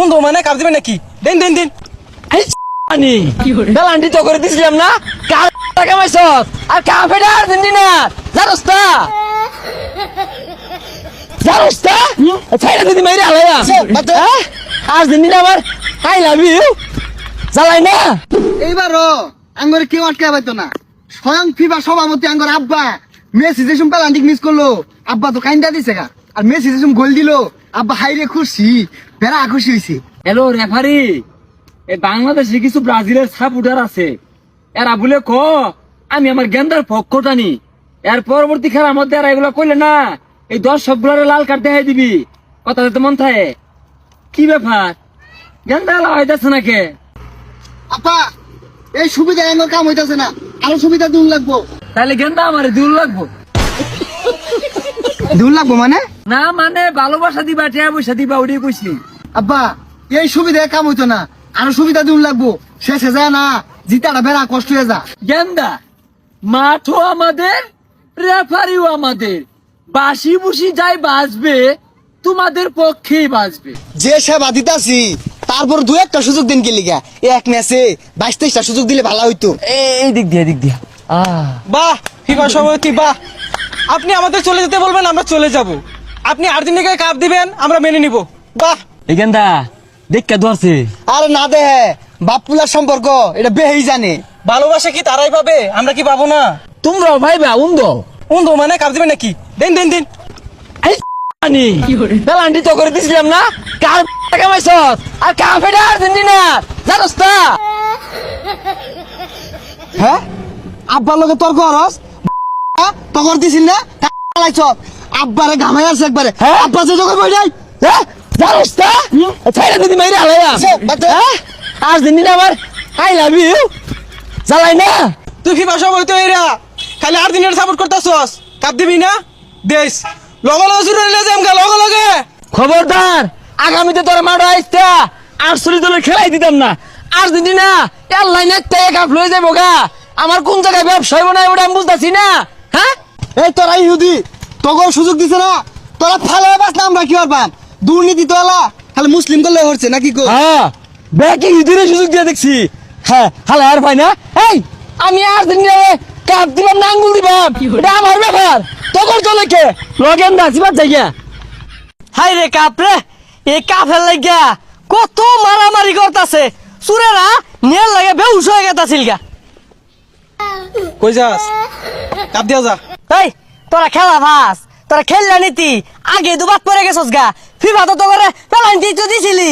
উন্দো মানে কাপ দিবেন নাকি? দেন দেন দেন। আনি বেলান্টি তো করে দিছিলাম না কার টাকা মাইছস আর কাফেটা আর্জেন্টিনা জানোস তা ছাইরা দিদি মাইরা আলাইয়া আর্জেন্টিনা আমার আই লাভ ইউ জ্বালাই না এইবারও আঙ্গরে কেউ আটকে পাইতো না। স্বয়ং ফিফা সভাপতি আঙ্গর আব্বা মেসি যেসম পেলান্টিক মিস করলো, আব্বা তো কাইন্দা দিছে গা। আর মেসি যেসম গোল দিলো, আব্বা হাইরে খুশি, বেড়া খুশি হয়েছে। হ্যালো রেফারি, এই বাংলাদেশে কিছু ব্রাজিলের সাপোর্টার আছে, এরা বলে ক আমি আমার গেন্দার পক্ষটা নি, এর পরবর্তী খেলার মধ্যে এরা এগুলো করলে না এই দর্শক গুলারে লাল কার্ড দেখাই দিবি। কথা তো মন থাকে কি ব্যাপার, গেন্দা হইতেছে না কে? আপা এই সুবিধা আঙ্গর কাম হইতাছে না, আরো সুবিধা দূর লাগবো। তাহলে গেন্দা আমার দূর লাগবো দূর লাগবো মানে? না মানে ভালোবাসা দিবা, টিয়া পয়সা দিবা, ওটাই কইছি। আব্বা এই সুবিধা কাম হইতো না, আরো সুবিধা দূর লাগবো। শেষে যায় না জিতাটা বেড়া কষ্ট হয়ে যা। গেন্দা মাঠও আমাদের, রেফারিও আমাদের, বাসি বুসি যাই বাঁচবে তোমাদের পক্ষেই বাঁচবে। যে সেবা দিতাছি তারপর দু একটা সুযোগ দিন গেলি গা, এক ম্যাচে 22-23টা সুযোগ দিলে ভালো হইতো। এই দিক দিয়ে বাহ ফিফা সভাপতি বাহ, আপনি আমাদের চলে যেতে বলবেন আমরা চলে যাব, আপনি আর্জেন্টিনাকে কাপ দিবেন আমরা মেনে নিব। বাহ এই গেন্দা দেখা ধরছে। আরে না দে বাপুলার সম্পর্ক এটা বেহেই জানে। ভালোবাসা কি তারাই পাবে, আমরা কি পাবো না? তোমরাও ভাইবা উন্দো উন্দো মানে কাপ দিবেন নাকি? দেন দেন দেন। আনি বেলান্টি তো করে দিছিলাম না কার টাকা মাইছস আর কাফেটা আর্জেন্টিনা জানোস তা? হ্যাঁ আব্বার লগে তর্ক হরস তকর দিছিল না লাইছ আব্বারে ঘামাই আছে একবারে। হ্যাঁ? আব্বা যে জগে বই নাই জানোস তা? ছাইরা দিদি মাইরা আলাইয়া আর্জেন্টিনা আমার আই লাভ ইউ জ্বালাই না। তুই ফিফা সভাপতি এরা খালি আর্জেন্টিনার সাপোর্ট করতেছস, কাপ দিবি না? দেশ লগে লগে শুরু হইলে যাম গা লগে লগে। খবরদার আগামীতে তোর মাঠে আইসতা আর্সেনাল দলের খেলাই দিতাম না। আর্জেন্টিনা এর লাইনে তে কাপ লয়ে যাবো গা, আমার কোন জায়গায় ব্যবসা হইব না ওটা আমি বুঝতেছি না। হ্যাঁ এই তোরা ইহুদি তকর সুযোগ দিছে না, তোরা ফালে বাস না আমরা কি করবাম? দুর্নীতি তো আলা খালি মুসলিম করলে হচ্ছে নাকি কো? হ্যাঁ ব্যাকি ইদিনে সুযোগ দিয়ে দেখছি। হ্যাঁ হালা আর ভাই না, এই আমি আর্জেন্টিনা কাপ দিবাম না আঙ্গুল দিবাম এটা আমার ব্যাপার, তখন চলে কে লগেন দা জিবাত যাইয়া। হাই রে কাপ রে, এই কাপের লাগিয়া কত মারামারি করতাছে, সুরেরা নিয়ে লাগে বেউস হয়ে গেতাছিল গা। কই যাস? কাপ দিয়া যা। এই তোরা খেলা ভাস, তোরা খেললা নীতি আগে দুবাত পরে গেছস গা, ফিফা তো করে পেলান্টি তো দিছিলি।